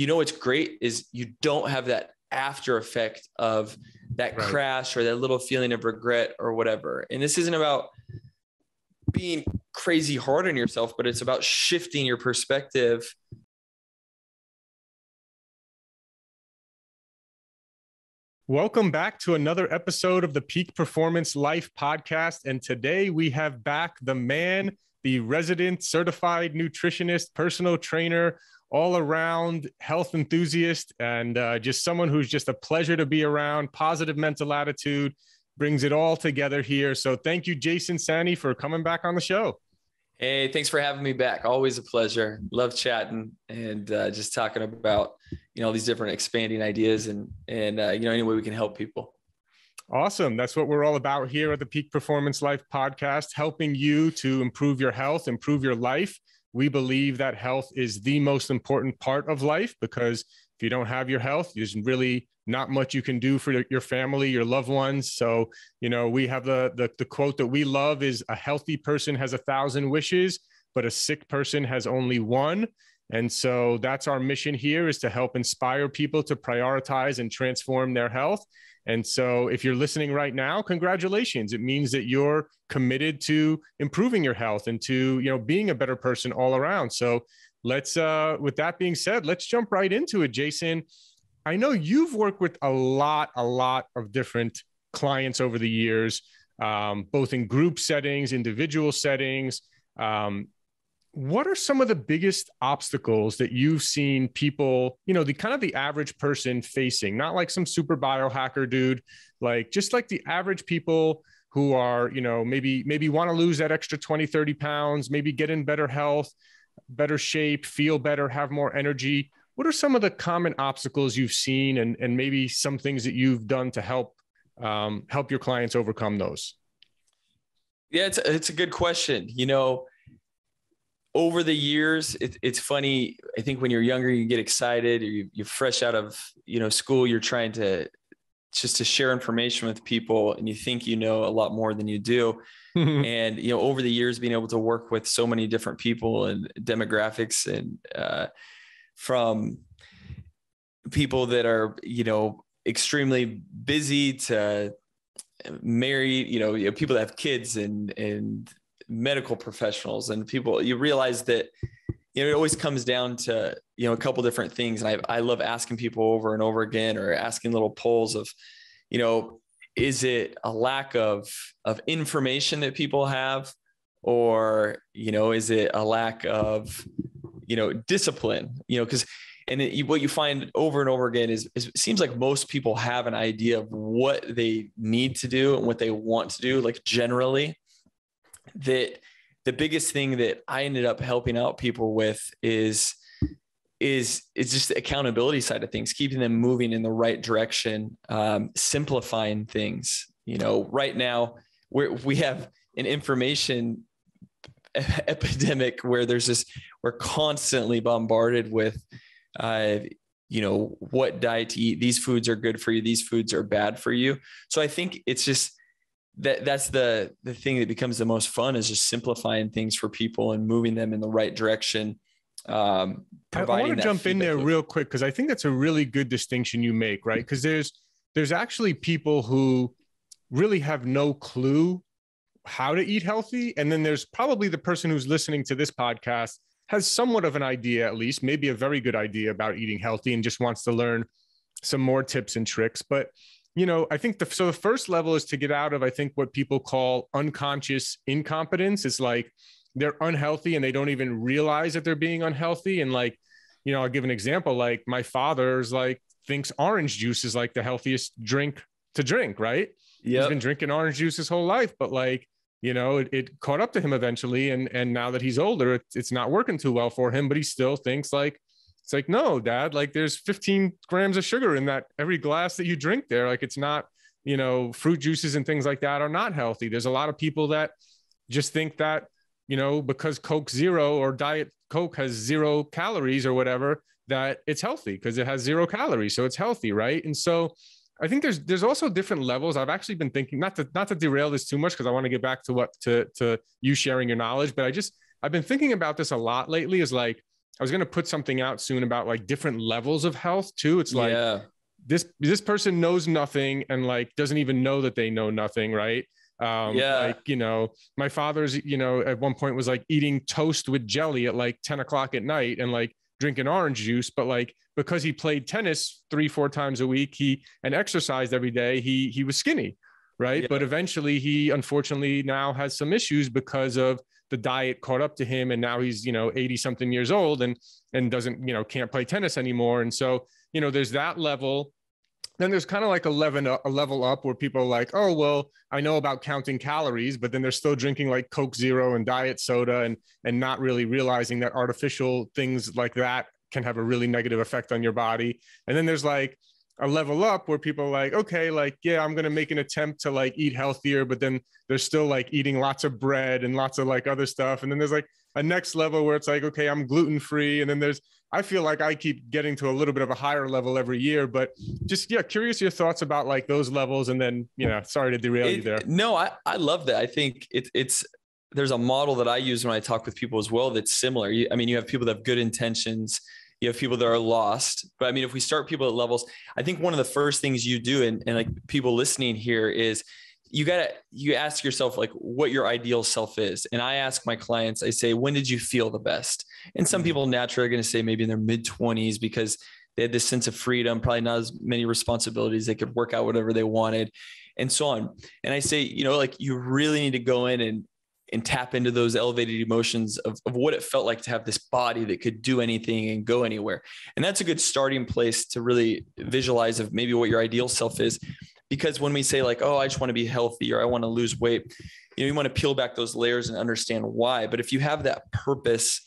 what's great is you don't have that after effect of that crash or that little feeling of regret or whatever. And this isn't about being crazy hard on yourself, but it's about shifting your perspective. Welcome back to another episode of the Peak Performance Life podcast. And today we have back the man, the resident certified nutritionist, personal trainer, all around health enthusiast, and just someone who's just a pleasure to be around, positive mental attitude, brings it all together here. So thank you, Jason Sani, for coming back on the show. Hey, thanks for having me back. Always a pleasure. Love chatting and just talking about, all these different expanding ideas and any way we can help people. Awesome. That's what we're all about here at the Peak Performance Life podcast, helping you to improve your health, improve your life. We believe that health is the most important part of life, because if you don't have your health, there's really not much you can do for your family, your loved ones. So, we have the quote that we love is, a healthy person has 1,000 wishes, but a sick person has only one. And so that's our mission here, is to help inspire people to prioritize and transform their health. And so if you're listening right now, congratulations. It means that you're committed to improving your health and to, being a better person all around. So let's, with that being said, let's jump right into it, Jason. I know you've worked with a lot of different clients over the years, both in group settings, individual settings. What are some of the biggest obstacles that you've seen people, the average person facing, not like some super biohacker dude, just like the average people who are, maybe want to lose that extra 20, 30 pounds, maybe get in better health, better shape, feel better, have more energy. What are some of the common obstacles you've seen and maybe some things that you've done to help your clients overcome those? Yeah, it's a good question. Over the years, it's funny. I think when you're younger, you get excited, or you're fresh out of, school, you're trying to share information with people, and you think a lot more than you do. And, over the years, being able to work with so many different people and demographics, and from people that are, extremely busy to married, people that have kids and medical professionals and people, you realize that, it always comes down to, a couple different things. And I love asking people over and over again, or asking little polls of, is it a lack of information that people have, or, is it a lack of, discipline, what you find over and over again is it seems like most people have an idea of what they need to do and what they want to do, generally. That the biggest thing that I ended up helping out people with is just the accountability side of things, keeping them moving in the right direction, simplifying things. Right now we have an information epidemic where we're constantly bombarded with, what diet to eat. These foods are good for you. These foods are bad for you. So I think it's just, that's the thing that becomes the most fun, is just simplifying things for people and moving them in the right direction. I want to jump in there real quick, because I think that's a really good distinction you make, right? Because there's actually people who really have no clue how to eat healthy. And then there's probably the person who's listening to this podcast has somewhat of an idea, at least maybe a very good idea about eating healthy, and just wants to learn some more tips and tricks. But I think the first level is to get out of, I think, what people call unconscious incompetence. It's like they're unhealthy and they don't even realize that they're being unhealthy. And I'll give an example. Like my father's thinks orange juice is the healthiest drink to drink, right? Yep. He's been drinking orange juice his whole life, but it caught up to him eventually. And now that he's older, it's not working too well for him, but he still thinks it's no, Dad, there's 15 grams of sugar in that every glass that you drink there. It's not, fruit juices and things like that are not healthy. There's a lot of people that just think that, because Coke Zero or Diet Coke has 0 calories or whatever, that it's healthy because it has 0 calories. So it's healthy. Right. And so I think there's also different levels. I've actually been thinking, not to derail this too much, because I want to get back to you sharing your knowledge, but I've been thinking about this a lot lately, is I was going to put something out soon about like different levels of health too. It's like, Yeah. this person knows nothing and like doesn't even know that they know nothing, right? Yeah. Like, you know, my father's, you know, at one point was like eating toast with jelly at like 10 o'clock at night and like drinking orange juice. But like, because he played tennis 3-4 times a week, and exercised every day, he was skinny, right? Yeah. But eventually he unfortunately now has some issues because of the diet caught up to him. And now he's, you know, 80 something years old and doesn't, you know, can't play tennis anymore. And so, you know, there's that level. Then there's kind of like a level up where people are like, oh, well, I know about counting calories, but then they're still drinking like Coke Zero and diet soda and not really realizing that artificial things like that can have a really negative effect on your body. And then there's like a level up where people are like, okay, like, yeah, I'm going to make an attempt to like eat healthier, but then they're still like eating lots of bread and lots of like other stuff. And then there's like a next level where it's like, okay, I'm gluten-free. And then I feel like I keep getting to a little bit of a higher level every year, but just, yeah, curious your thoughts about like those levels. And then, you know, sorry to derail you there. No, I love that. I think there's a model that I use when I talk with people as well that's similar. I mean, you have people that have good intentions, you have people that are lost. But I mean, if we start people at levels, I think one of the first things you do, and like people listening here, is you ask yourself like what your ideal self is. And I ask my clients, I say, when did you feel the best? And some people naturally are going to say maybe in their mid-20s because they had this sense of freedom, probably not as many responsibilities. They could work out whatever they wanted and so on. And I say, you know, like you really need to go in and tap into those elevated emotions of what it felt like to have this body that could do anything and go anywhere. And that's a good starting place to really visualize of maybe what your ideal self is. Because when we say like, oh, I just want to be healthy or I want to lose weight, you know, you want to peel back those layers and understand why. But if you have that purpose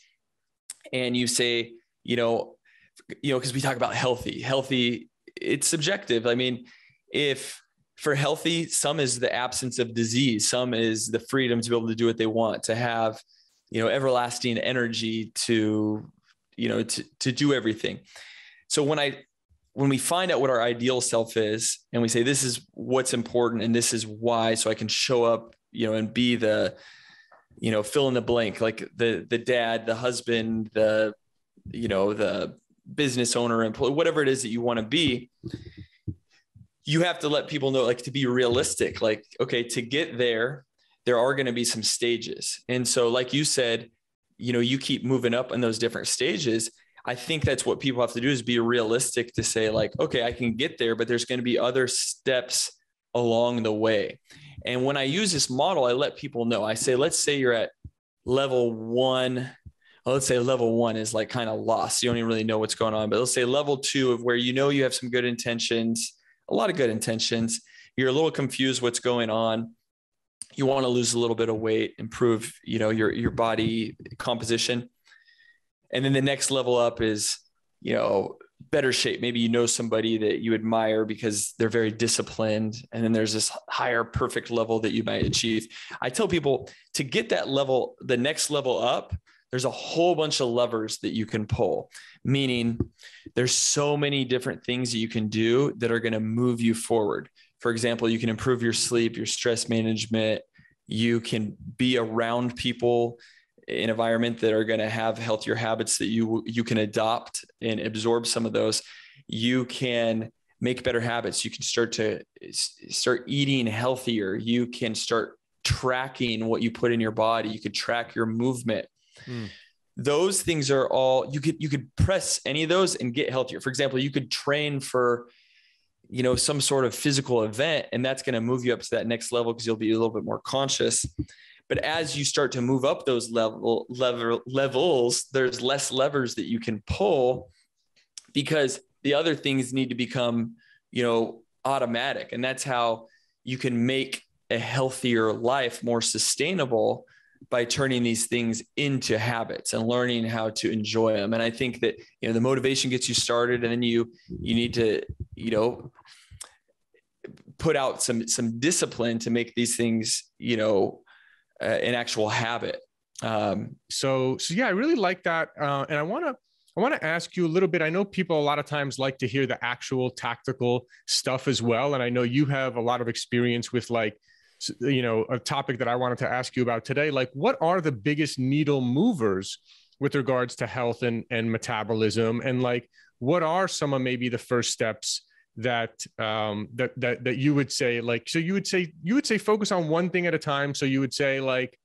and you say, you know, because we talk about healthy, it's subjective. I mean, if for healthy, some is the absence of disease, some is the freedom to be able to do what they want, to have, you know, everlasting energy to, you know, to do everything. So when we find out what our ideal self is and we say, this is what's important and this is why, so I can show up, you know, and be the, you know, fill in the blank, like the dad, the husband, the, you know, the business owner, employee, whatever it is that you want to be, you have to let people know, like, to be realistic, like, okay, to get there are going to be some stages. And so, like you said, you know, you keep moving up in those different stages. I think that's what people have to do, is be realistic to say like, okay, I can get there, but there's going to be other steps along the way. And when I use this model, I let people know, I say, let's say you're at level 1. Well, let's say level 1 is like kind of lost. You don't even really know what's going on, but let's say level 2 of where, you know, you have some good intentions, a lot of good intentions. You're a little confused what's going on. You want to lose a little bit of weight, improve, you know, your body composition. And then the next level up is, you know, better shape. Maybe you know somebody that you admire because they're very disciplined. And then there's this higher perfect level that you might achieve. I tell people to get that level, the next level up, there's a whole bunch of levers that you can pull, meaning there's so many different things that you can do that are going to move you forward. For example, you can improve your sleep, your stress management. You can be around people in an environment that are going to have healthier habits that you can adopt and absorb some of those. You can make better habits. You can start eating healthier. You can start tracking what you put in your body. You could track your movement. Those things are all, you could press any of those and get healthier. For example, you could train for, you know, some sort of physical event, and that's going to move you up to that next level because you'll be a little bit more conscious. But as you start to move up those levels, there's less levers that you can pull because the other things need to become, you know, automatic. And that's how you can make a healthier life more sustainable, by turning these things into habits and learning how to enjoy them. And I think that, you know, the motivation gets you started, and then you need to, you know, put out some discipline to make these things, you know, an actual habit. So yeah, I really like that. And I want to ask you a little bit. I know people a lot of times like to hear the actual tactical stuff as well. And I know you have a lot of experience with, like, you know, a topic that I wanted to ask you about today. Like, what are the biggest needle movers with regards to health and metabolism? And like, what are some of maybe the first steps that that you would say, like, so you would say focus on one thing at a time. So you would say, like,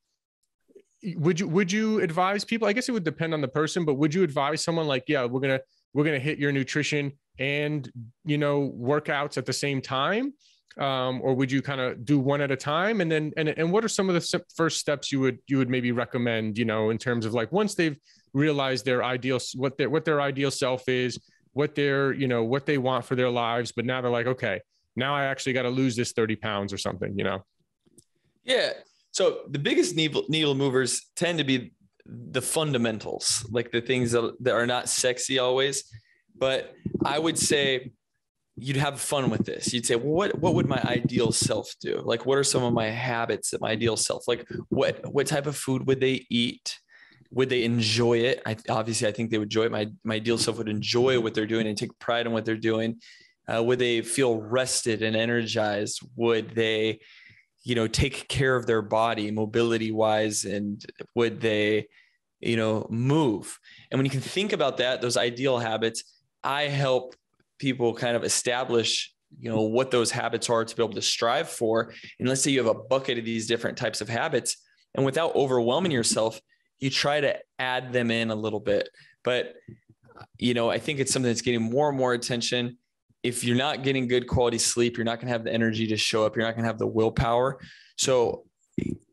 would you advise people? I guess it would depend on the person, but would you advise someone like, yeah, we're gonna hit your nutrition and, you know, workouts at the same time? Or would you kind of do one at a time? And then, and what are some of the first steps you would maybe recommend, you know, in terms of like, once they've realized their ideal, what their ideal self is, what they're, you know, what they want for their lives, but now they're like, okay, now I actually got to lose this 30 pounds or something, you know? Yeah. So the biggest needle movers tend to be the fundamentals, like the things that are not sexy always. But I would say you'd have fun with this. You'd say, well, what would my ideal self do? Like, what are some of my habits that my ideal self, like what type of food would they eat? Would they enjoy it? Obviously I think they would enjoy it. My ideal self would enjoy what they're doing and take pride in what they're doing. Would they feel rested and energized? Would they, you know, take care of their body mobility wise? And would they, you know, move? And when you can think about that, those ideal habits, I help people kind of establish, you know, what those habits are to be able to strive for. And let's say you have a bucket of these different types of habits, and without overwhelming yourself, you try to add them in a little bit. But, you know, I think it's something that's getting more and more attention. If you're not getting good quality sleep, you're not going to have the energy to show up. You're not going to have the willpower. So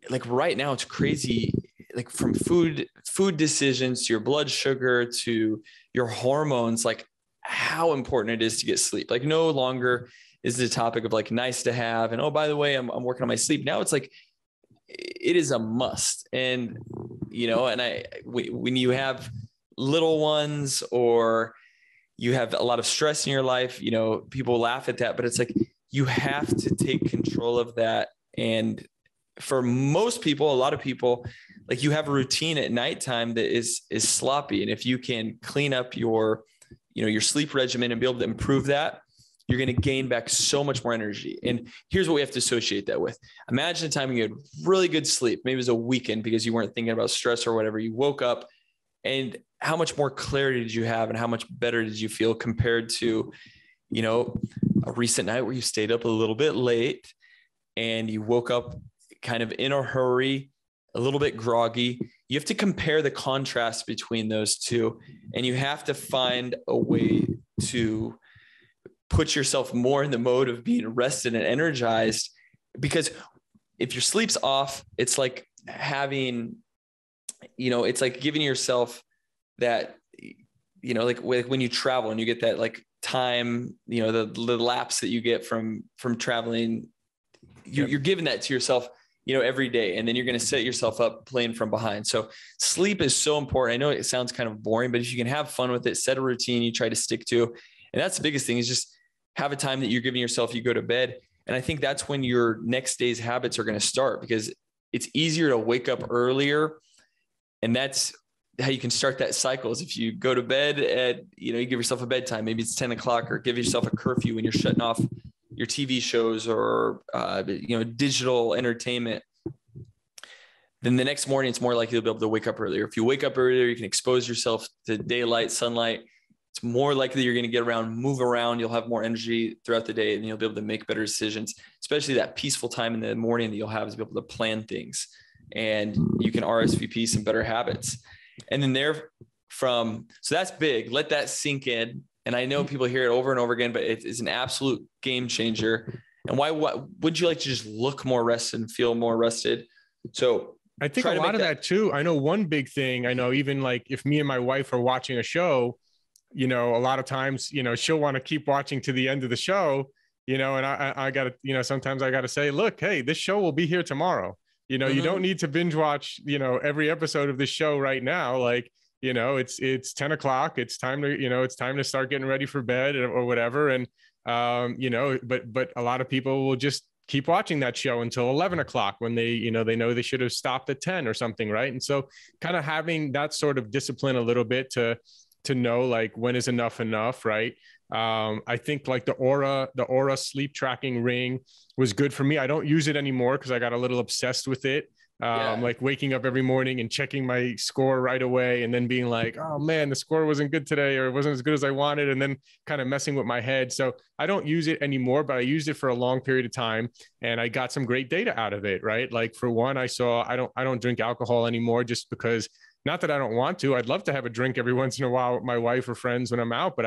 like right now it's crazy, like from food decisions to your blood sugar to your hormones, like how important it is to get sleep. Like no longer is the topic of like nice to have. And, oh, by the way, I'm working on my sleep. Now it's like, it is a must. And, you know, and when you have little ones or you have a lot of stress in your life, you know, people laugh at that, but it's like, you have to take control of that. And for most people, a lot of people, like you have a routine at nighttime that is sloppy. And if you can clean up your, you know, your sleep regimen and be able to improve that, you're going to gain back so much more energy. And here's what we have to associate that with. Imagine a time when you had really good sleep. Maybe it was a weekend because you weren't thinking about stress or whatever. You woke up, and how much more clarity did you have and how much better did you feel compared to, you know, a recent night where you stayed up a little bit late and you woke up kind of in a hurry, a little bit groggy. You have to compare the contrast between those two, and you have to find a way to put yourself more in the mode of being rested and energized. Because if your sleep's off, it's like having, you know, it's like giving yourself that, you know, like when you travel and you get that like time, you know, the lapse that you get from traveling, you're giving that to yourself, you know, every day. And then you're going to set yourself up playing from behind. So sleep is so important. I know it sounds kind of boring, but if you can have fun with it, set a routine you try to stick to. And that's the biggest thing, is just have a time that you're giving yourself, you go to bed. And I think that's when your next day's habits are going to start, because it's easier to wake up earlier. And that's how you can start that cycle, is if you go to bed at, you know, you give yourself a bedtime, maybe it's 10 o'clock, or give yourself a curfew when you're shutting off your TV shows or, you know, digital entertainment. Then the next morning, it's more likely you'll be able to wake up earlier. If you wake up earlier, you can expose yourself to daylight, sunlight. It's more likely you're going to get around, move around. You'll have more energy throughout the day, and you'll be able to make better decisions, especially that peaceful time in the morning that you'll have to be able to plan things, and you can RSVP some better habits. And then so that's big. Let that sink in. And I know people hear it over and over again, but it is an absolute game changer. And why would you like to just look more rested and feel more rested? So I think a lot of that too. I know one big thing, I know even like if me and my wife are watching a show, you know, a lot of times, you know, she'll want to keep watching to the end of the show, you know, and I got to, you know, sometimes I got to say, look, hey, this show will be here tomorrow. You know, you don't need to binge watch, you know, every episode of this show right now. Like, you know, it's 10 o'clock. It's time to, you know, it's time to start getting ready for bed or whatever. And, you know, but a lot of people will just keep watching that show until 11 o'clock when they, you know they should have stopped at 10 or something. Right. And so kind of having that sort of discipline a little bit to know like when is enough. Right. I think like the Aura sleep tracking ring was good for me. I don't use it anymore because I got a little obsessed with it. Like waking up every morning and checking my score right away and then being like, oh man, the score wasn't good today, or it wasn't as good as I wanted. And then kind of messing with my head. So I don't use it anymore, but I used it for a long period of time and I got some great data out of it, right? Like for one, I don't drink alcohol anymore just because, not that I don't want to, I'd love to have a drink every once in a while with my wife or friends when I'm out, but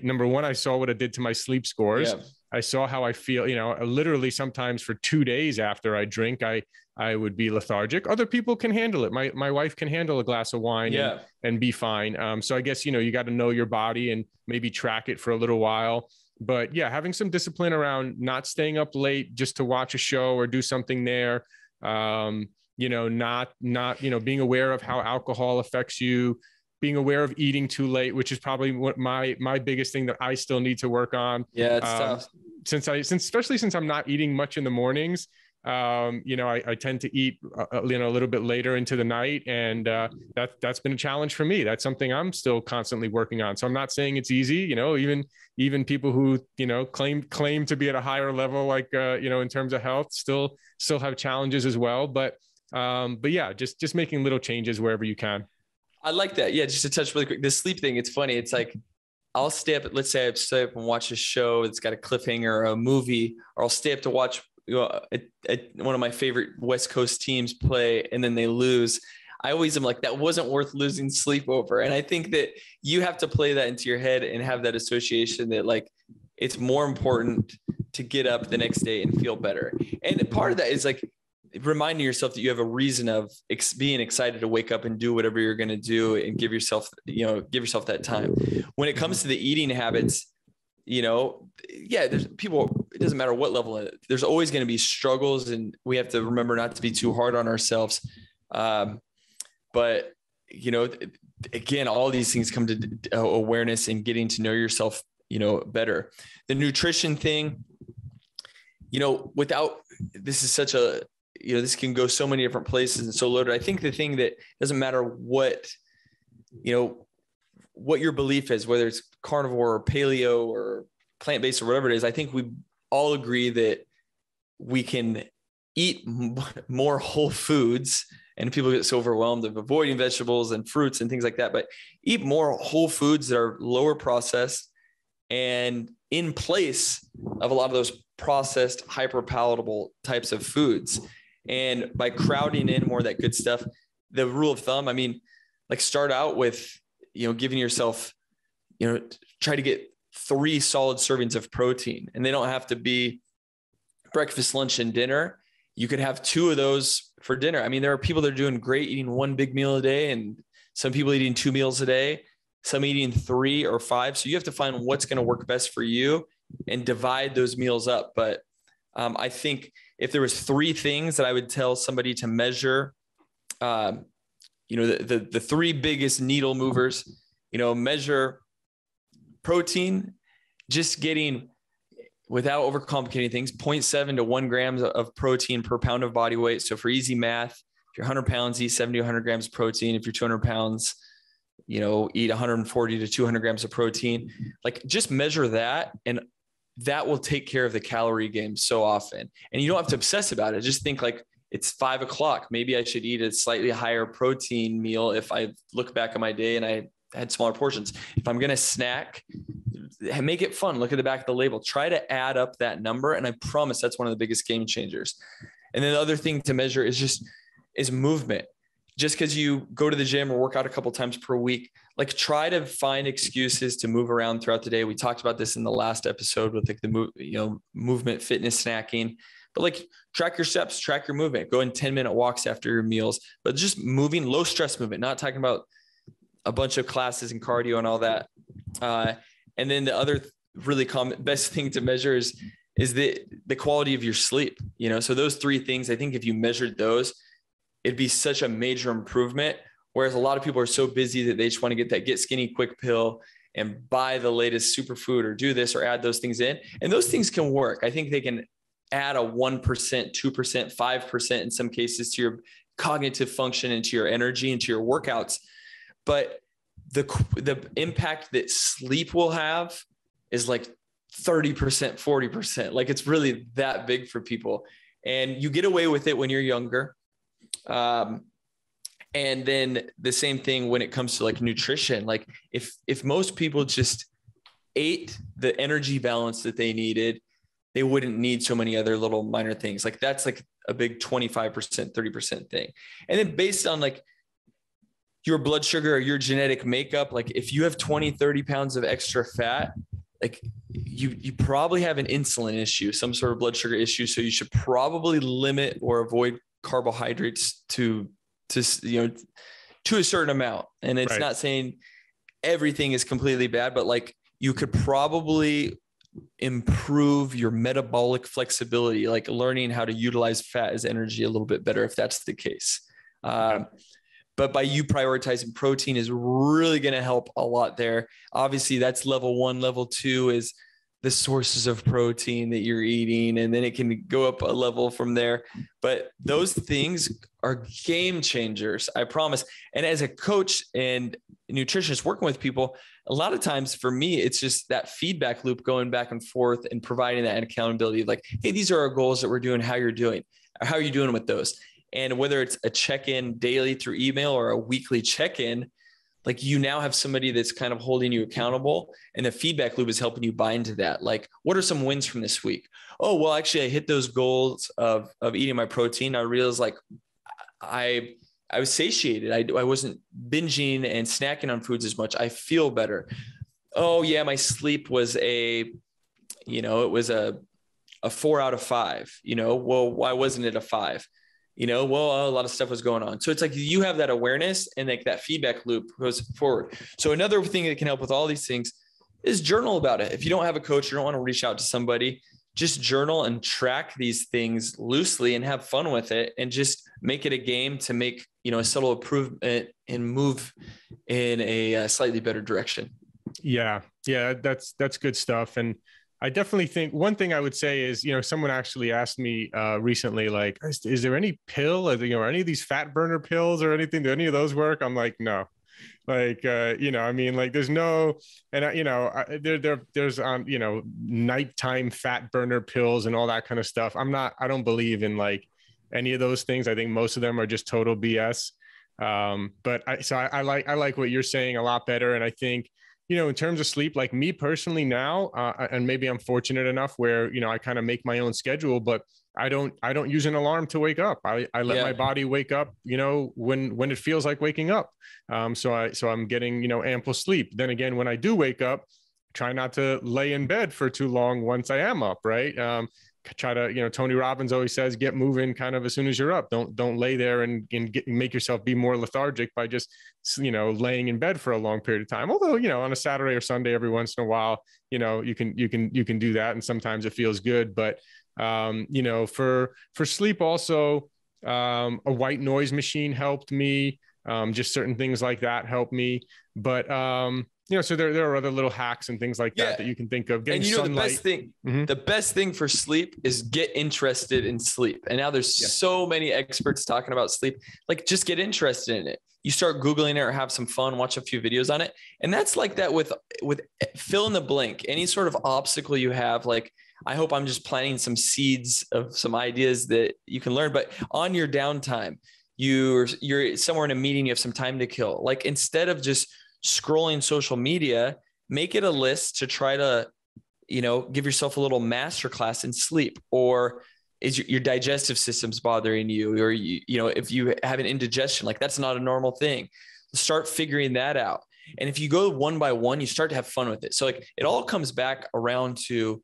number one, I saw what it did to my sleep scores. Yeah. I saw how I feel, literally sometimes for 2 days after I drink, I would be lethargic. Other people can handle it. My wife can handle a glass of wine and be fine. So I guess, you got to know your body and maybe track it for a little while. But yeah, having some discipline around not staying up late just to watch a show or do something there. Not being aware of how alcohol affects you, being aware of eating too late, which is probably what my biggest thing that I still need to work on. Yeah, it's tough. Especially since I'm not eating much in the mornings, I tend to eat, a little bit later into the night. And that's been a challenge for me. That's something I'm still constantly working on. So I'm not saying it's easy, even people who, claim to be at a higher level, like, in terms of health still have challenges as well. But yeah, just making little changes wherever you can. I like that. Yeah. Just to touch really quick, the sleep thing. It's funny. It's like, I'll stay up, let's say I stay up and watch a show that's got a cliffhanger or a movie, or I'll stay up to watch one of my favorite West Coast teams play and then they lose. I always am like, that wasn't worth losing sleep over. And I think that you have to play that into your head and have that association that like, it's more important to get up the next day and feel better. And part of that is like reminding yourself that you have a reason of being excited to wake up and do whatever you're going to do and give yourself that time. When it comes to the eating habits, there's people, it doesn't matter what level, there's always going to be struggles and we have to remember not to be too hard on ourselves. But again, all these things come to awareness and getting to know yourself, better. The nutrition thing, this is such a, this can go so many different places and so loaded. I think the thing that doesn't matter what your belief is, whether it's carnivore or paleo or plant-based or whatever it is, I think we all agree that we can eat more whole foods, and people get so overwhelmed of avoiding vegetables and fruits and things like that, but eat more whole foods that are lower processed and in place of a lot of those processed, hyper palatable types of foods. And by crowding in more of that good stuff, the rule of thumb, start out with, giving yourself, try to get 3 solid servings of protein, and they don't have to be breakfast, lunch, and dinner. You could have 2 of those for dinner. There are people that are doing great eating 1 big meal a day, and some people eating 2 meals a day, some eating 3 or 5. So you have to find what's going to work best for you and divide those meals up. But I think if there was 3 things that I would tell somebody to measure, the 3 biggest needle movers, measure protein, just getting, without overcomplicating things, 0.7 to 1 grams of protein per pound of body weight. So for easy math, if you're 100 pounds, eat 70 to 100 grams of protein. If you're 200 pounds, eat 140 to 200 grams of protein. Like just measure that, and that will take care of the calorie game so often. And you don't have to obsess about it. Just think like, it's 5 o'clock. Maybe I should eat a slightly higher protein meal if I look back on my day and I had smaller portions. If I'm going to snack, make it fun. Look at the back of the label. Try to add up that number. And I promise that's one of the biggest game changers. And then the other thing to measure is movement. Just because you go to the gym or work out a couple times per week, like try to find excuses to move around throughout the day. We talked about this in the last episode with like the movement, fitness, snacking. But like track your steps, track your movement, go in 10-minute walks after your meals, but just moving, low stress movement, not talking about a bunch of classes and cardio and all that. And then the other really best thing to measure is the quality of your sleep. So those 3 things, I think if you measured those, it'd be such a major improvement. Whereas a lot of people are so busy that they just want to get that get skinny quick pill and buy the latest superfood or do this or add those things in. And those things can work. I think they can add a 1%, 2%, 5% in some cases to your cognitive function and to your energy and to your workouts. But the impact that sleep will have is like 30%, 40%. Like it's really that big for people. And you get away with it when you're younger. And then the same thing when it comes to like nutrition. Like if most people just ate the energy balance that they needed, they wouldn't need so many other little minor things. Like that's like a big 25%, 30% thing. And then based on like your blood sugar or your genetic makeup, like if you have 20, 30 pounds of extra fat, like you probably have an insulin issue, some sort of blood sugar issue. So you should probably limit or avoid carbohydrates to a certain amount. And it's not saying everything is completely bad, but like you could probably improve your metabolic flexibility, like learning how to utilize fat as energy a little bit better if that's the case. But by you prioritizing protein is really going to help a lot there. Obviously, that's level 1. Level 2 is the sources of protein that you're eating, and then it can go up a level from there. But those things are game changers, I promise. And as a coach and nutritionist working with people, a lot of times for me, it's just that feedback loop going back and forth and providing that accountability. Like, hey, these are our goals that we're doing. How you're doing? How are you doing with those? And whether it's a check-in daily through email or a weekly check-in, like you now have somebody that's kind of holding you accountable, and the feedback loop is helping you buy into that. Like, what are some wins from this week? Oh, well, actually I hit those goals of eating my protein. I realized like I was satiated. I wasn't binging and snacking on foods as much. I feel better. Oh yeah. My sleep was it was a 4 out of 5, well, why wasn't it a 5? Well, a lot of stuff was going on. So it's like you have that awareness, and like that feedback loop goes forward. So another thing that can help with all these things is journal about it. If you don't have a coach, you don't want to reach out to somebody, just journal and track these things loosely and have fun with it, and just make it a game to make, a subtle improvement and move in a slightly better direction. Yeah. That's good stuff. And I definitely think one thing I would say is, someone actually asked me recently, like, is there any pill, or, any of these fat burner pills or anything? Do any of those work? I'm like, no. Like, like there's no, and there's nighttime fat burner pills and all that kind of stuff. I don't believe in like any of those things. I think most of them are just total BS. But I like what you're saying a lot better. And I think, in terms of sleep, like me personally now, and maybe I'm fortunate enough where, I kind of make my own schedule, but I don't use an alarm to wake up. I let my body wake up, when it feels like waking up. So I'm getting, ample sleep. Then again, when I do wake up, try not to lay in bed for too long once I am up. Right. Try to, Tony Robbins always says, get moving kind of as soon as you're up. Don't lay there and make yourself be more lethargic by just, laying in bed for a long period of time. Although, on a Saturday or Sunday, every once in a while, you can do that. And sometimes it feels good, but, for sleep also, a white noise machine helped me. Just certain things like that helped me. But, so there are other little hacks and things like that you can think of. Getting sunlight. The best thing for sleep is get interested in sleep. And now there's so many experts talking about sleep. Like, just get interested in it. You start Googling it or have some fun, watch a few videos on it. And that's like that with fill in the blank, any sort of obstacle you have. Like, I hope I'm just planting some seeds of some ideas that you can learn, but on your downtime, you're somewhere in a meeting, you have some time to kill. Like, instead of just scrolling social media, make it a list to try to, give yourself a little masterclass in sleep. Or is your digestive system's bothering you? Or, if you have an indigestion, like that's not a normal thing. Start figuring that out. And if you go one by one, you start to have fun with it. So like it all comes back around to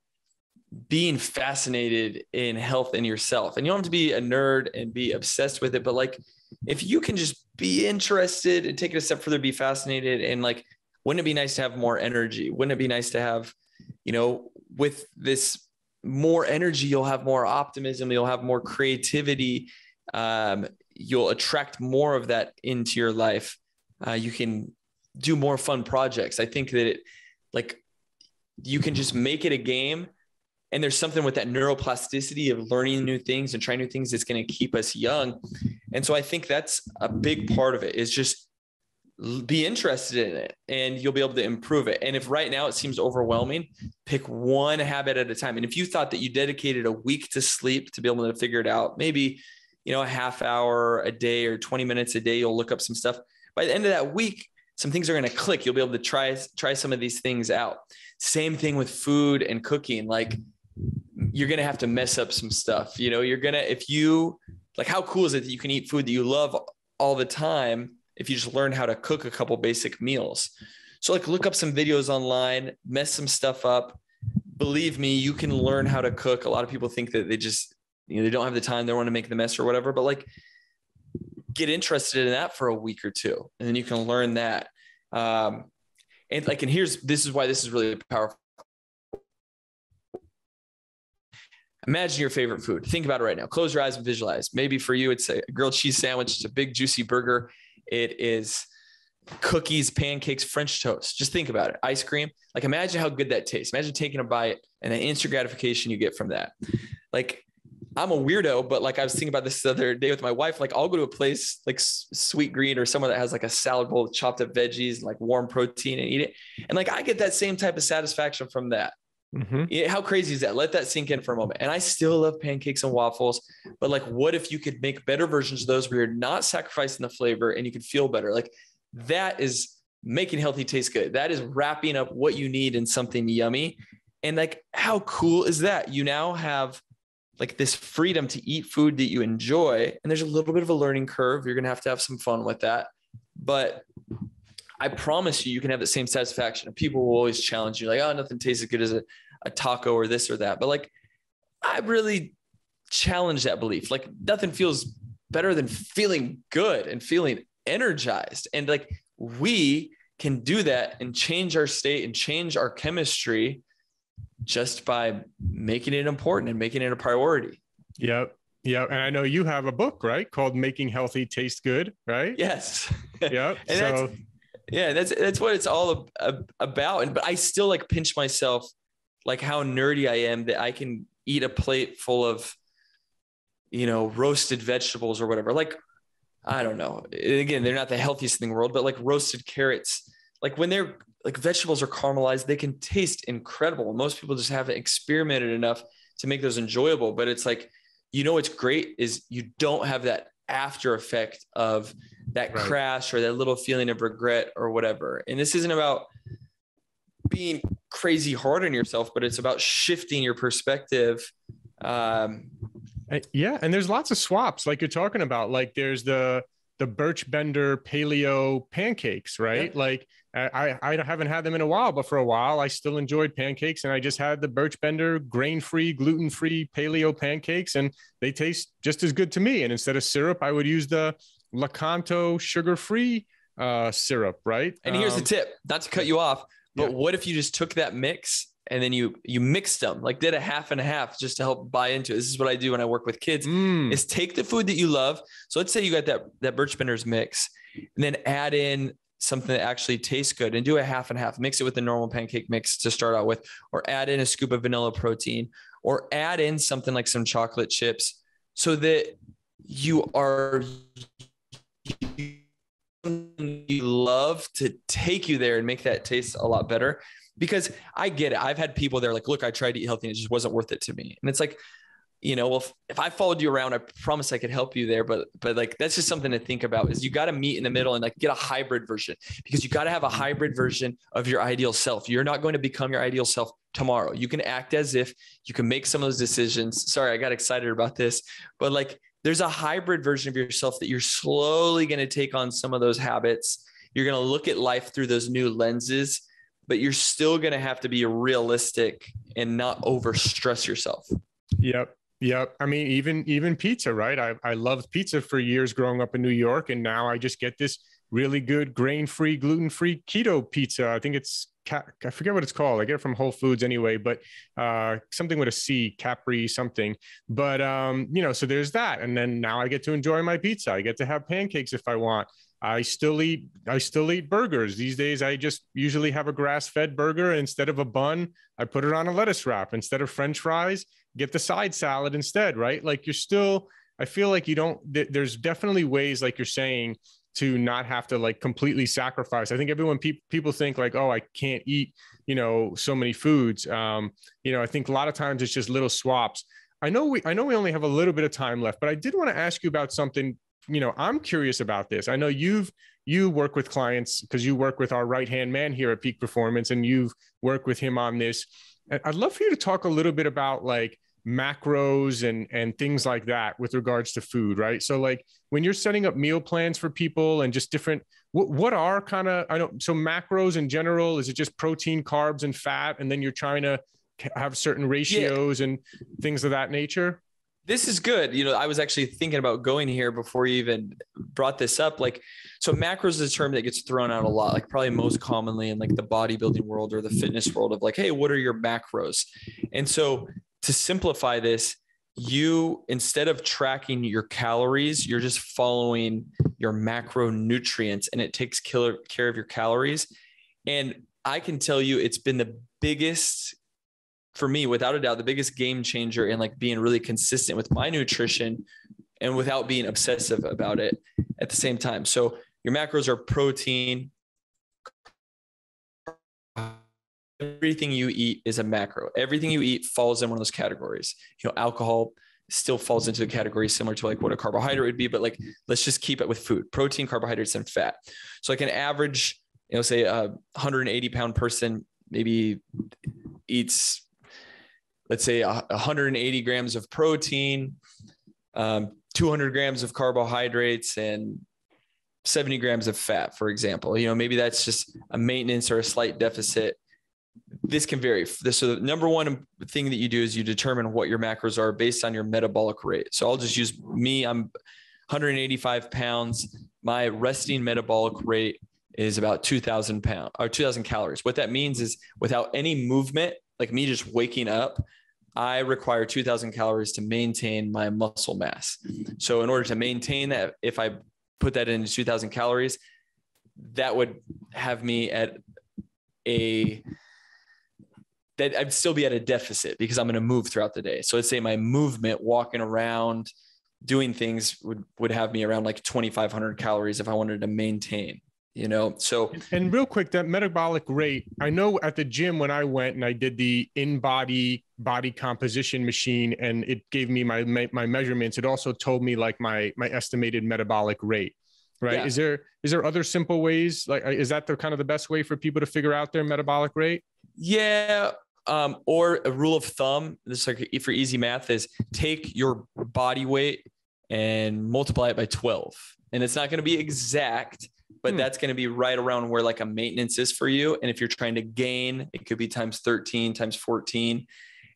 being fascinated in health and yourself. And you don't have to be a nerd and be obsessed with it, but like, if you can just be interested and take it a step further, be fascinated. And like, wouldn't it be nice to have more energy? Wouldn't it be nice to have, with this more energy, you'll have more optimism, you'll have more creativity. You'll attract more of that into your life. You can do more fun projects. I think that you can just make it a game. And there's something with that neuroplasticity of learning new things and trying new things that's going to keep us young. And so I think that's a big part of it, is just be interested in it, and you'll be able to improve it. And if right now it seems overwhelming, pick one habit at a time. And if you thought that you dedicated a week to sleep to be able to figure it out, maybe, a half hour a day or 20 minutes a day, you'll look up some stuff. By the end of that week, some things are going to click. You'll be able to try some of these things out. Same thing with food and cooking. Like, you're going to have to mess up some stuff. How cool is it that you can eat food that you love all the time if you just learn how to cook a couple basic meals? So like, look up some videos online, mess some stuff up. Believe me, you can learn how to cook. A lot of people think that they just, they don't have the time, they want to make the mess or whatever, but like, get interested in that for a week or two, and then you can learn that. This is why this is really powerful. Imagine your favorite food. Think about it right now. Close your eyes and visualize. Maybe for you, it's a grilled cheese sandwich. It's a big, juicy burger. It is cookies, pancakes, French toast. Just think about it. Ice cream. Like, imagine how good that tastes. Imagine taking a bite and the instant gratification you get from that. Like, I'm a weirdo, but like, I was thinking about this the other day with my wife. Like, I'll go to a place like Sweet Green or somewhere that has like a salad bowl with chopped up veggies and like warm protein and eat it. And like, I get that same type of satisfaction from that. Mm-hmm. How crazy is that? Let that sink in for a moment. And I still love pancakes and waffles, but like, what if you could make better versions of those where you're not sacrificing the flavor and you can feel better? Like, that is making healthy taste good. That is wrapping up what you need in something yummy. And like, how cool is that? You now have like this freedom to eat food that you enjoy. And there's a little bit of a learning curve. You're going to have some fun with that, but I promise you can have the same satisfaction. People will always challenge you like, oh, nothing tastes as good as a taco or this or that. But like, I really challenge that belief. Like, nothing feels better than feeling good and feeling energized. And like, we can do that and change our state and change our chemistry just by making it important and making it a priority. Yep. Yeah. And I know you have a book, right, called Making Healthy Taste Good, right? Yes. Yep. So that's what it's all about. But I still like pinch myself, like how nerdy I am that I can eat a plate full of, roasted vegetables or whatever. Like, I don't know. Again, they're not the healthiest thing in the world, but like roasted carrots, like when they're like vegetables are caramelized, they can taste incredible. Most people just haven't experimented enough to make those enjoyable. But it's like, what's great is you don't have that after effect of that crash or that little feeling of regret or whatever. And this isn't about being crazy hard on yourself, but it's about shifting your perspective. Yeah. And there's lots of swaps like you're talking about. Like, there's the Birch Bender paleo pancakes, right? Yeah. Like, I haven't had them in a while, but for a while I still enjoyed pancakes, and I just had the Birch Bender grain-free, gluten-free paleo pancakes, and they taste just as good to me. And instead of syrup, I would use the Lakanto sugar-free syrup, right? And here's the tip, not to cut you off, but what if you just took that mix and then you mixed them, like did a half and a half just to help buy into it? This is what I do when I work with kids is take the food that you love. So let's say you got that Birch Bender's mix, and then add in something that actually tastes good and do a half and half, mix it with the normal pancake mix to start out with, or add in a scoop of vanilla protein, or add in something like some chocolate chips, so that you love to take you there and make that taste a lot better. Because I get it. I've had people that are like, look, I tried to eat healthy and it just wasn't worth it to me. And it's like, well, if I followed you around, I promise I could help you there. But like, that's just something to think about, is you got to meet in the middle and like get a hybrid version, because you got to have a hybrid version of your ideal self. You're not going to become your ideal self tomorrow. You can act as if, you can make some of those decisions. Sorry, I got excited about this, but like, there's a hybrid version of yourself that you're slowly going to take on some of those habits. You're going to look at life through those new lenses, but you're still going to have to be realistic and not overstress yourself. Yep. I mean, even pizza, right? I loved pizza for years growing up in New York. And now I just get this really good grain-free, gluten-free keto pizza. I think it's, I forget what it's called. I get it from Whole Foods anyway, but something with a C, Capri something. But, so there's that. And then now I get to enjoy my pizza. I get to have pancakes if I want. I still eat burgers. These days, I just usually have a grass-fed burger. Instead of a bun, I put it on a lettuce wrap. Instead of French fries, get the side salad instead, right? Like, I feel like there's definitely ways, like you're saying, to not have to like completely sacrifice. I think people think like, oh, I can't eat, so many foods. I think a lot of times it's just little swaps. I know we only have a little bit of time left, but I did want to ask you about something. I'm curious about this. I know you work with clients because you work with our right-hand man here at Peak Performance, and you've worked with him on this. I'd love for you to talk a little bit about like macros and things like that with regards to food, right? So like when you're setting up meal plans for people and just different, what are kind of, so macros in general, is it just protein, carbs, and fat? And then you're trying to have certain ratios and things of that nature? This is good. I was actually thinking about going here before you even brought this up. Like, so macros is a term that gets thrown out a lot, like probably most commonly in like the bodybuilding world or the fitness world of like, hey, what are your macros? And so to simplify this, instead of tracking your calories, you're just following your macronutrients, and it takes care of your calories. And I can tell you, it's been the biggest, for me, without a doubt, the biggest game changer in like being really consistent with my nutrition and without being obsessive about it at the same time. So your macros are protein. Everything you eat is a macro. Everything you eat falls in one of those categories. Alcohol still falls into a category similar to like what a carbohydrate would be, but like, let's just keep it with food: protein, carbohydrates, and fat. So like an average, say a 180-pound person maybe eats, let's say 180 grams of protein, 200 grams of carbohydrates, and 70 grams of fat, for example. Maybe that's just a maintenance or a slight deficit. This can vary. So the number one thing that you do is you determine what your macros are based on your metabolic rate. So I'll just use me. I'm 185 pounds. My resting metabolic rate is about 2,000 calories. What that means is without any movement, like me just waking up, I require 2,000 calories to maintain my muscle mass. So in order to maintain that, if I put that into 2,000 calories, that would have me that I'd still be at a deficit because I'm going to move throughout the day. So let's say my movement, walking around, doing things would have me around like 2,500 calories if I wanted to maintain. So. And real quick, that metabolic rate, I know at the gym when I went and I did the in-body body composition machine and it gave me my measurements, it also told me like my estimated metabolic rate, right? Yeah. Is there other simple ways? Like, is that the kind of the best way for people to figure out their metabolic rate? Yeah. Or a rule of thumb, this like for easy math, is take your body weight and multiply it by 12. And it's not going to be exact, but that's going to be right around where like a maintenance is for you. And if you're trying to gain, it could be times 13, times 14.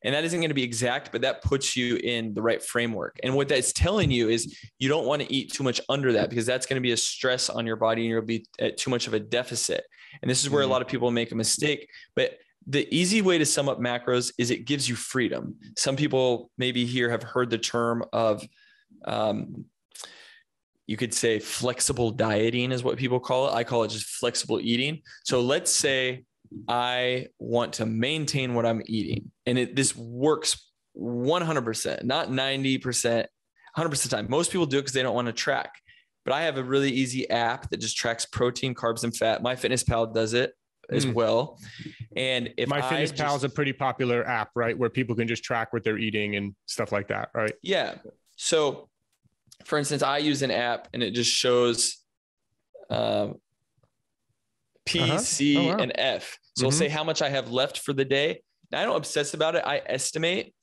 And that isn't going to be exact, but that puts you in the right framework. And what that's telling you is you don't want to eat too much under that, because that's going to be a stress on your body and you'll be at too much of a deficit. And this is where a lot of people make a mistake. But the easy way to sum up macros is it gives you freedom. Some people maybe here have heard the term of, you could say flexible dieting is what people call it. I call it just flexible eating. So let's say I want to maintain what I'm eating, and this works 100%, not 90%, 100% of the time. Most people do it because they don't want to track, but I have a really easy app that just tracks protein, carbs, and fat. MyFitnessPal does it as well. And if MyFitnessPal is a pretty popular app, right? Where people can just track what they're eating and stuff like that, right? Yeah. So for instance, I use an app and it just shows P, C, and F. So I'll say how much I have left for the day. Now, I don't obsess about it. I estimate,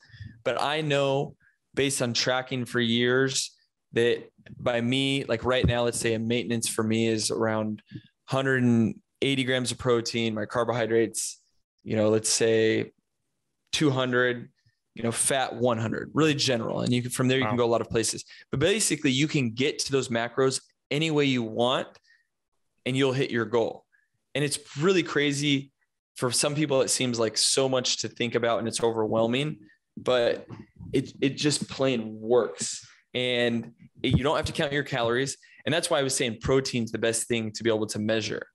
but I know based on tracking for years that by me, like right now, let's say a maintenance for me is around 180 grams of protein. My carbohydrates, let's say 200, fat 100, really general. And from there, you can go a lot of places, but basically you can get to those macros any way you want and you'll hit your goal. And it's really crazy. For some people, it seems like so much to think about and it's overwhelming, but it just plain works. And you don't have to count your calories. And that's why I was saying protein's the best thing to be able to measure.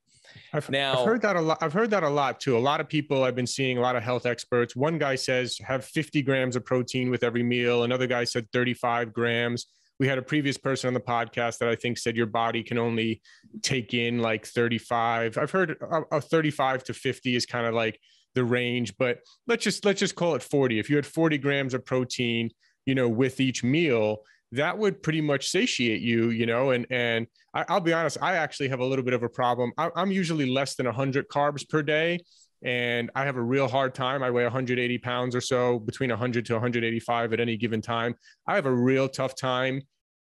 I've heard that a lot. I've heard that a lot too. A lot of people I've been seeing, a lot of health experts. One guy says have 50 grams of protein with every meal. Another guy said 35 grams. We had a previous person on the podcast that I think said your body can only take in like 35. I've heard a 35 to 50 is kind of like the range, but let's just call it 40. If you had 40 grams of protein, with each meal, that would pretty much satiate you, and I'll be honest, I actually have a little bit of a problem. I'm usually less than 100 carbs per day. And I have a real hard time. I weigh 180 pounds or so, between 100 to 185 at any given time. I have a real tough time.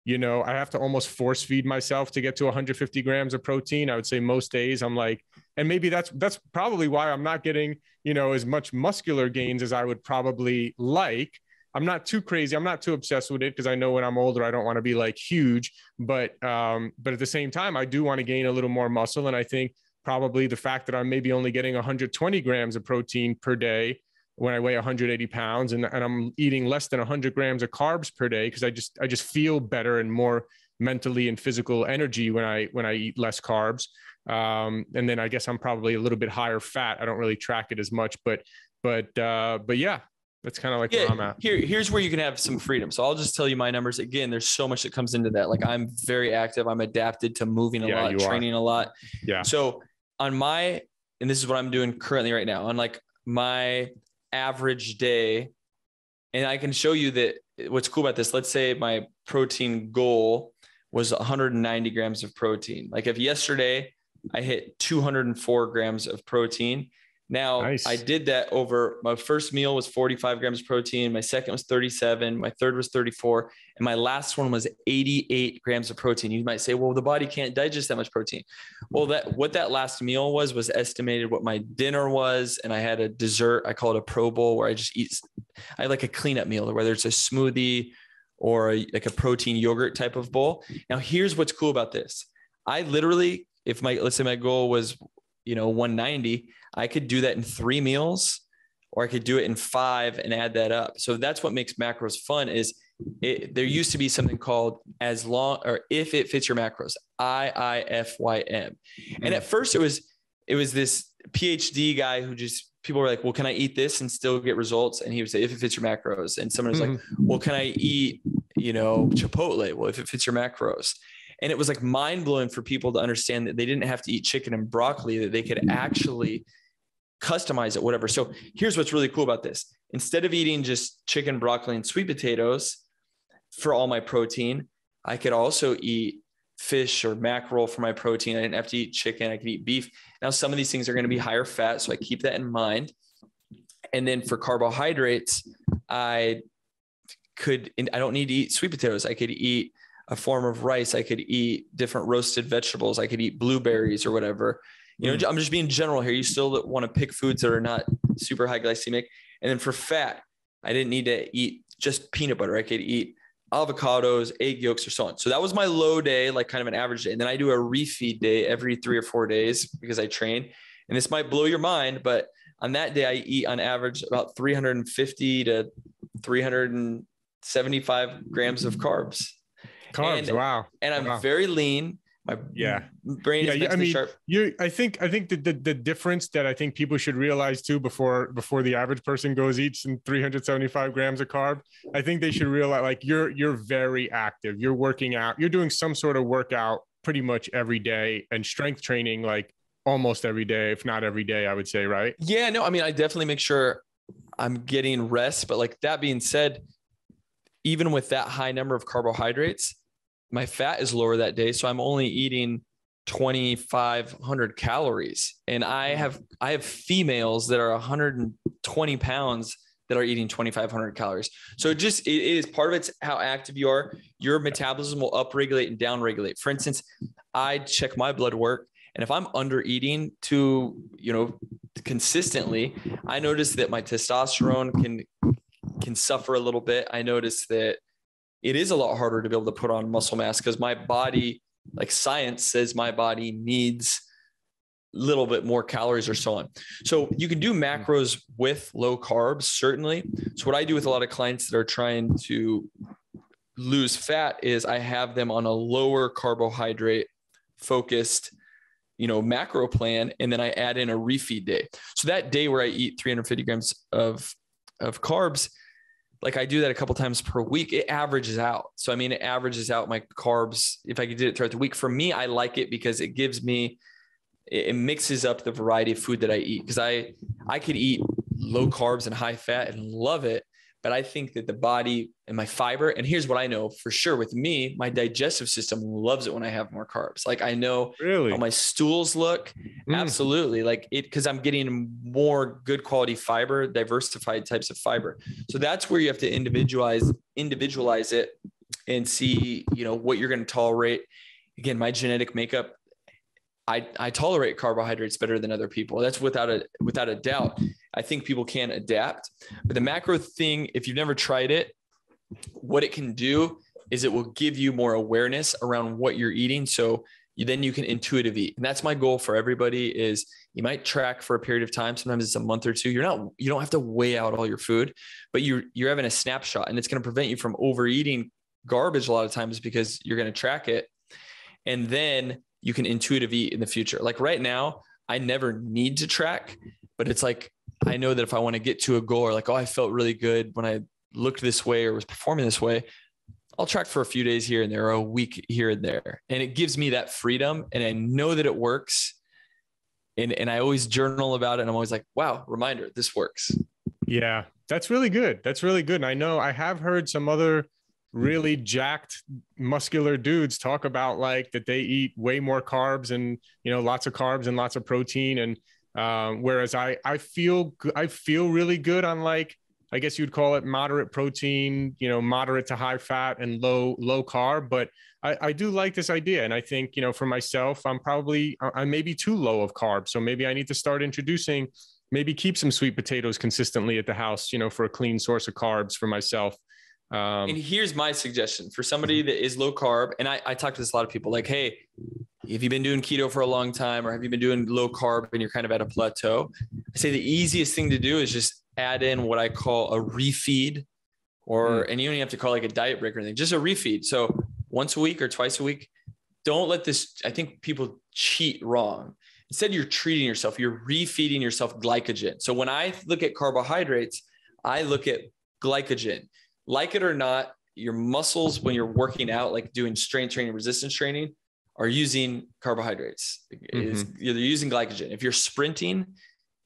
I have to almost force feed myself to get to 150 grams of protein. I would say most days I'm like, and maybe that's probably why I'm not getting, as much muscular gains as I would probably like. I'm not too crazy. I'm not too obsessed with it, because I know when I'm older, I don't want to be like huge, but at the same time, I do want to gain a little more muscle. And I think probably the fact that I'm maybe only getting 120 grams of protein per day when I weigh 180 pounds, and I'm eating less than 100 grams of carbs per day, because I just feel better and more mentally and physical energy when I eat less carbs. And then I guess I'm probably a little bit higher fat. I don't really track it as much, but yeah, that's kind of like where I'm at. Here's where you can have some freedom. So I'll just tell you my numbers. Again, there's so much that comes into that. Like, I'm very active. I'm adapted to moving a lot, training a lot. Yeah. So and this is what I'm doing currently right now, on like my average day. And I can show you that what's cool about this. Let's say my protein goal was 190 grams of protein. Like, if yesterday I hit 204 grams of protein, now nice. I did that over, my first meal was 45 grams of protein. My second was 37. My third was 34. And my last one was 88 grams of protein. You might say, well, the body can't digest that much protein. Well, what that last meal was estimated what my dinner was. And I had a dessert. I call it a pro bowl, where I had like a cleanup meal, whether it's a smoothie or like a protein yogurt type of bowl. Now, here's what's cool about this. I literally, let's say my goal was, 190, I could do that in 3 meals, or I could do it in 5 and add that up. So that's what makes macros fun. Is there used to be something called if it fits your macros, IIFYM. And at first it was this PhD guy who people were like, well, can I eat this and still get results? And he would say, if it fits your macros. And someone was like, well, can I eat, Chipotle? Well, if it fits your macros. And it was like mind blowing for people to understand that they didn't have to eat chicken and broccoli, that they could actually customize it, whatever. So here's what's really cool about this. Instead of eating just chicken, broccoli, and sweet potatoes for all my protein, I could also eat fish or mackerel for my protein. I didn't have to eat chicken. I could eat beef. Now, some of these things are going to be higher fat, so I keep that in mind. And then for carbohydrates, I don't need to eat sweet potatoes. I could eat a form of rice. I could eat different roasted vegetables. I could eat blueberries or whatever. I'm just being general here. You still want to pick foods that are not super high glycemic. And then for fat, I didn't need to eat just peanut butter. I could eat avocados, egg yolks, or so on. So that was my low day, like kind of an average day. And then I do a refeed day every 3 or 4 days because I train. And this might blow your mind, but on that day, I eat on average about 350 to 375 grams of carbs. Wow. And I'm very lean. My brain is mentally sharp. I think the difference that I think people should realize too, before the average person goes eats 375 grams of carb, I think they should realize, like, you're very active. You're working out. You're doing some sort of workout pretty much every day, and strength training like almost every day, if not every day, I would say, right? Yeah, no, I mean, I definitely make sure I'm getting rest. But like, that being said, even with that high number of carbohydrates, my fat is lower that day. So I'm only eating 2,500 calories. And I have females that are 120 pounds that are eating 2,500 calories. So it is part of it's how active you are. Your metabolism will upregulate and downregulate. For instance, I check my blood work, and if I'm under eating consistently, I notice that my testosterone can suffer a little bit. I notice that it is a lot harder to be able to put on muscle mass, because my body, like science says, my body needs a little bit more calories or so on. So you can do macros with low carbs, certainly. So what I do with a lot of clients that are trying to lose fat is I have them on a lower carbohydrate focused, macro plan. And then I add in a refeed day. So that day where I eat 350 grams of carbs, like I do that a couple times per week, it averages out. So, I mean, it averages out my carbs. If I could do it throughout the week, for me, I like it because it mixes up the variety of food that I eat. Because I could eat low carbs and high fat and love it, but I think that the body and my fiber, and here's what I know for sure with me, my digestive system loves it when I have more carbs. Like I know how my stools look. Absolutely. Like it, cause I'm getting more good quality fiber, diversified types of fiber. So that's where you have to individualize it and see, what you're going to tolerate. Again, my genetic makeup, I tolerate carbohydrates better than other people. That's without a doubt. I think people can adapt, but the macro thing, if you've never tried it, what it can do is it will give you more awareness around what you're eating. So then you can intuitively eat. And that's my goal for everybody is you might track for a period of time. Sometimes it's a month or two. You don't have to weigh out all your food, but you're having a snapshot, and it's going to prevent you from overeating garbage a lot of times because you're going to track it. And then you can intuitively eat in the future. Like right now, I never need to track, but it's like, I know that if I want to get to a goal or like, oh, I felt really good when I looked this way or was performing this way, I'll track for a few days here and there or a week here and there. And it gives me that freedom. And I know that it works. And I always journal about it. And I'm always like, wow, reminder, this works. Yeah, that's really good. That's really good. And I know I have heard some other really jacked muscular dudes talk about like that they eat way more carbs and, lots of carbs and lots of protein. And whereas I feel really good on like, I guess you'd call it moderate protein, moderate to high fat and low carb. But I do like this idea. And I think, for myself, I may be too low of carbs. So maybe I need to start introducing, maybe keep some sweet potatoes consistently at the house, for a clean source of carbs for myself. And here's my suggestion for somebody that is low carb. And I talk to this a lot of people like, hey, if you've been doing keto for a long time, or have you been doing low carb and you're kind of at a plateau, I say the easiest thing to do is just add in what I call a refeed and you don't even have to call it like a diet break or anything, just a refeed. So once a week or twice a week, don't let this, I think people cheat wrong. Instead, you're treating yourself, you're refeeding yourself glycogen. So when I look at carbohydrates, I look at glycogen. Like it or not, your muscles, when you're working out, like doing strength training, resistance training, are using carbohydrates. They're using glycogen. If you're sprinting,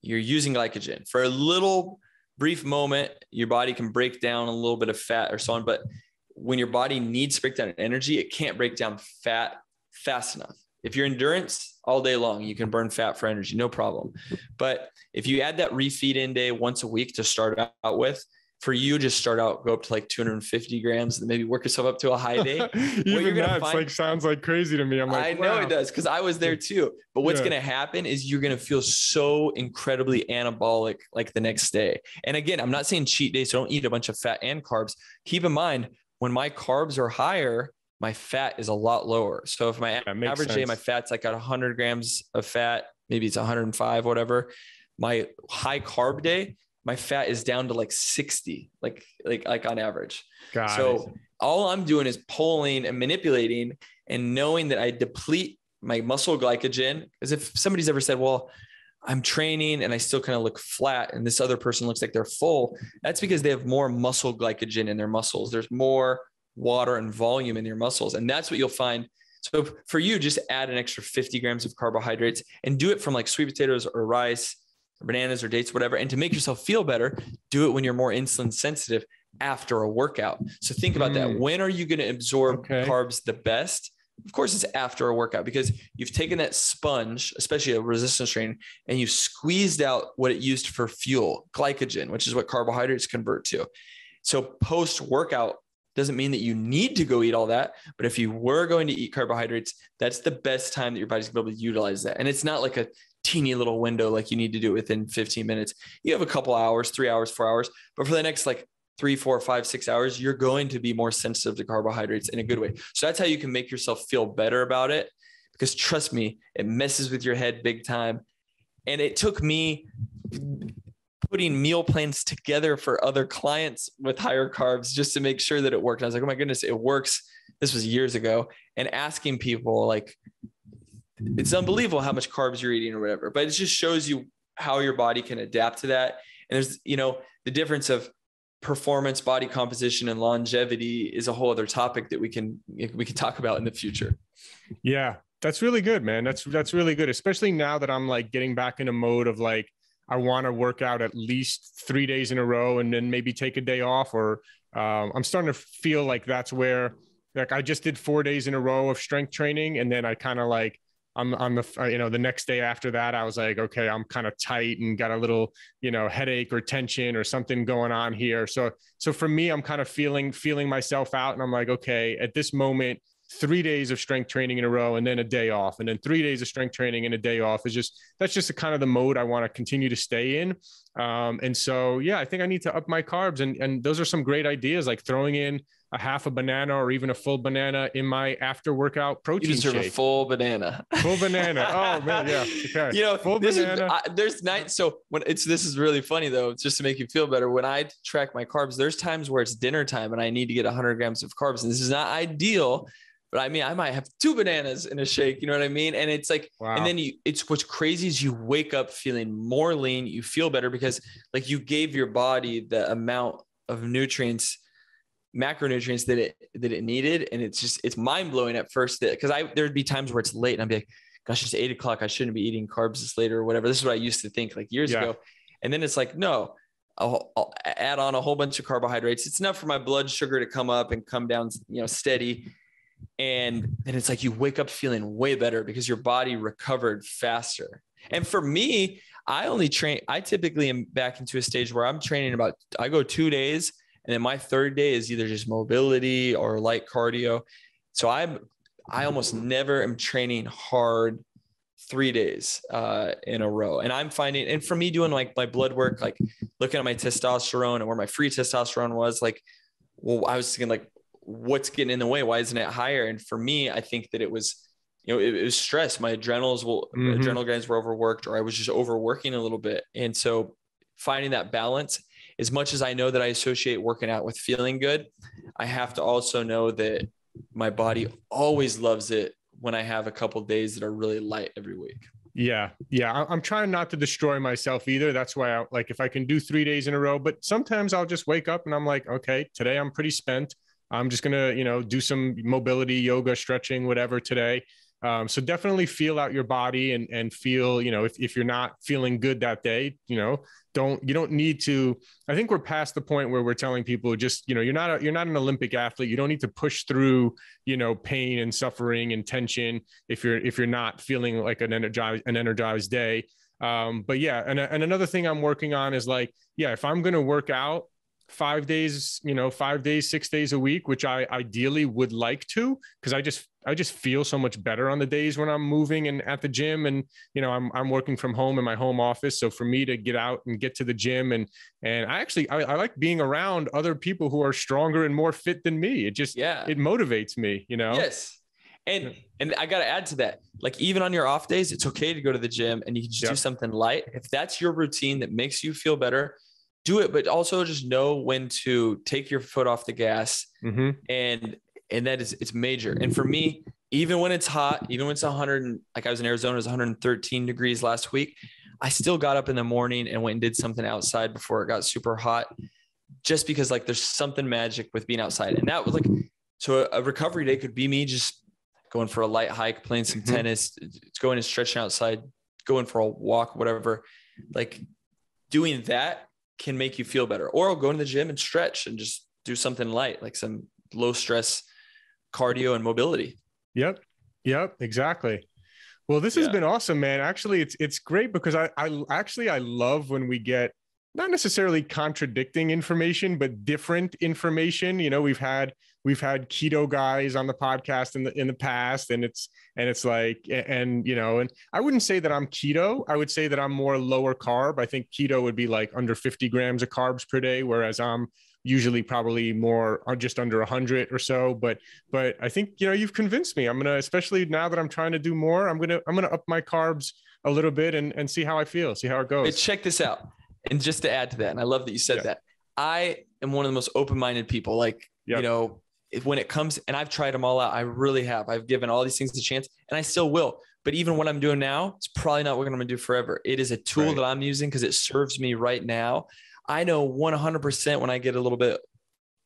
you're using glycogen. For a little brief moment, your body can break down a little bit of fat or so on. But when your body needs to break down energy, it can't break down fat fast enough. If you're endurance all day long, you can burn fat for energy, no problem. But if you add that refeed in day once a week to start out with, for you, just start out, go up to like 250 grams and maybe work yourself up to a high day. Even that sounds like crazy to me. I'm like, I know it does, because I was there too. But what's going to happen is you're going to feel so incredibly anabolic like the next day. And again, I'm not saying cheat day, so don't eat a bunch of fat and carbs. Keep in mind, when my carbs are higher, my fat is a lot lower. So if my average day, my fat's like at 100 grams of fat, maybe it's 105, whatever. My high carb day, my fat is down to like 60, like on average. So all I'm doing is pulling and manipulating and knowing that I deplete my muscle glycogen. Because if somebody's ever said, well, I'm training and I still kind of look flat and this other person looks like they're full, that's because they have more muscle glycogen in their muscles. There's more water and volume in your muscles. And that's what you'll find. So for you, just add an extra 50 grams of carbohydrates and do it from like sweet potatoes or rice, or bananas or dates, whatever. And to make yourself feel better, do it when you're more insulin sensitive after a workout. So think about that. When are you going to absorb carbs the best? Of course, it's after a workout, because you've taken that sponge, especially a resistance training, and you've squeezed out what it used for fuel, glycogen, which is what carbohydrates convert to. So post-workout doesn't mean that you need to go eat all that. But if you were going to eat carbohydrates, that's the best time that your body's going to be able to utilize that. And it's not like a teeny little window, like you need to do it within 15 minutes. You have a couple hours, 3 hours, 4 hours, but for the next like 3, 4, 5, 6 hours, you're going to be more sensitive to carbohydrates in a good way. So that's how you can make yourself feel better about it, because trust me, it messes with your head big time. And it took me putting meal plans together for other clients with higher carbs just to make sure that it worked. And I was like, oh my goodness, it works. This was years ago. And asking people, like, it's unbelievable how much carbs you're eating or whatever, but it just shows you how your body can adapt to that. And there's, the difference of performance, body composition, and longevity is a whole other topic that we can talk about in the future. Yeah, that's really good, man. That's really good. Especially now that I'm like getting back in a mode of like, I want to work out at least 3 days in a row and then maybe take a day off. Or I'm starting to feel like that's where, like, I just did 4 days in a row of strength training. And then I kind of like, on the, the next day after that, I was like, okay, I'm kind of tight and got a little, headache or tension or something going on here. So for me, I'm kind of feeling myself out, and I'm like, okay, at this moment, 3 days of strength training in a row and then a day off, and then 3 days of strength training and a day off that's just the kind of the mode I want to continue to stay in. And so, yeah, I think I need to up my carbs, and those are some great ideas, like throwing in a half a banana or even a full banana in my after workout protein shake. You deserve a full banana. Full banana. Oh man, yeah. Okay. Full banana. There's nights. So this is really funny though, just to make you feel better. When I track my carbs, there's times where it's dinner time and I need to get 100 grams of carbs, and this is not ideal. But I mean, I might have 2 bananas in a shake. You know what I mean? And it's like, wow. And then what's crazy is you wake up feeling more lean. You feel better because like you gave your body the amount of nutrients, macronutrients that it needed. And it's mind blowing at first because there'd be times where it's late and I'd be like, gosh, it's 8 o'clock. I shouldn't be eating carbs this late or whatever. This is what I used to think like years ago. And then it's like, no, I'll add on a whole bunch of carbohydrates. It's enough for my blood sugar to come up and come down, steady. And then it's like you wake up feeling way better because your body recovered faster. And for me, I typically am back into a stage where I'm training I go 2 days, and then my third day is either just mobility or light cardio. So I almost never am training hard 3 days in a row. And I'm finding, and for me doing like my blood work, like looking at my testosterone and where my free testosterone was, like, well, I was thinking like, what's getting in the way? Why isn't it higher? And for me, I think that it was, it was stress. My adrenal glands were overworked, or I was just overworking a little bit. And so finding that balance, as much as I know that I associate working out with feeling good, I have to also know that my body always loves it when I have a couple of days that are really light every week. Yeah. I'm trying not to destroy myself either. That's why if I can do 3 days in a row, but sometimes I'll just wake up and I'm like, okay, today I'm pretty spent. I'm just going to, do some mobility, yoga, stretching, whatever today. So definitely feel out your body and feel, if you're not feeling good that day, you don't need to. I think we're past the point where we're telling people just, you're not an Olympic athlete. You don't need to push through, pain and suffering and tension if you're not feeling like an energized day. But yeah. And another thing I'm working on is like, yeah, if I'm going to work out 5 days, 5 days, 6 days a week, which I ideally would like to, because I just feel so much better on the days when I'm moving and at the gym, and I'm working from home in my home office. So for me to get out and get to the gym and I like being around other people who are stronger and more fit than me. It just it motivates me, Yes. And I got to add to that, like even on your off days, it's okay to go to the gym and you can just do something light. If that's your routine that makes you feel better, do it, but also just know when to take your foot off the gas. And that it's major. And for me, even when it's hot, even when it's 100, like I was in Arizona, it was 113 degrees last week, I still got up in the morning and went and did something outside before it got super hot, just because like there's something magic with being outside. And that was like, so a recovery day could be me just going for a light hike, playing some tennis, going and stretching outside, going for a walk, whatever. Like doing that can make you feel better. Or I'll go to the gym and stretch and just do something light, like some low stress cardio and mobility. Yep, exactly. Well, this has been awesome, man. Actually, it's great because I love when we get not necessarily contradicting information, but different information. We've had keto guys on the podcast in the past, and it's like, and I wouldn't say that I'm keto. I would say that I'm more lower carb. I think keto would be like under 50 grams of carbs per day, whereas I'm usually probably more just under 100 or so. But I think, you've convinced me. I'm going to, especially now that I'm trying to do more, I'm going to up my carbs a little bit and see how I feel, see how it goes. But check this out. And just to add to that, and I love that you said that, I am one of the most open-minded people. Like, when it comes, and I've tried them all out, I really have. I've given all these things a chance, and I still will. But even what I'm doing now, it's probably not what I'm going to do forever. It is a tool that I'm using because it serves me right now. I know 100% when I get a little bit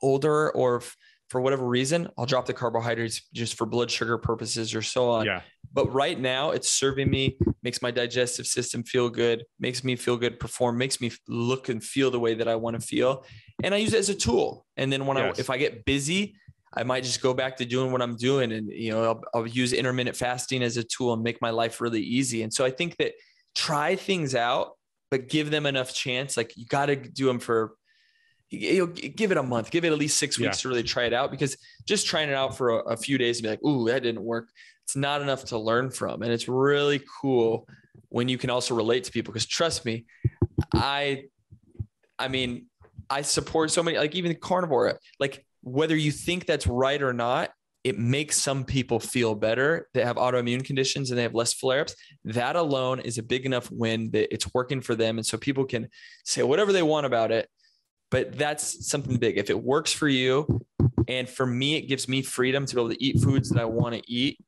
older, or for whatever reason, I'll drop the carbohydrates just for blood sugar purposes or so on. But right now it's serving me, makes my digestive system feel good, makes me feel good, perform, makes me look and feel the way that I want to feel. And I use it as a tool. And then if I get busy, I might just go back to doing what I'm doing. And, I'll use intermittent fasting as a tool and make my life really easy. And so I think that try things out, but give them enough chance. Like you got to do them for, give it a month, give it at least 6 weeks to really try it out, because just trying it out for a few days and be like, ooh, that didn't work. It's not enough to learn from. And it's really cool when you can also relate to people, because trust me, I support so many, like even carnivore, like whether you think that's right or not, it makes some people feel better that have autoimmune conditions and they have less flare-ups. That alone is a big enough win that it's working for them. And so people can say whatever they want about it, but that's something big. If it works for you, and for me, it gives me freedom to be able to eat foods that I want to eat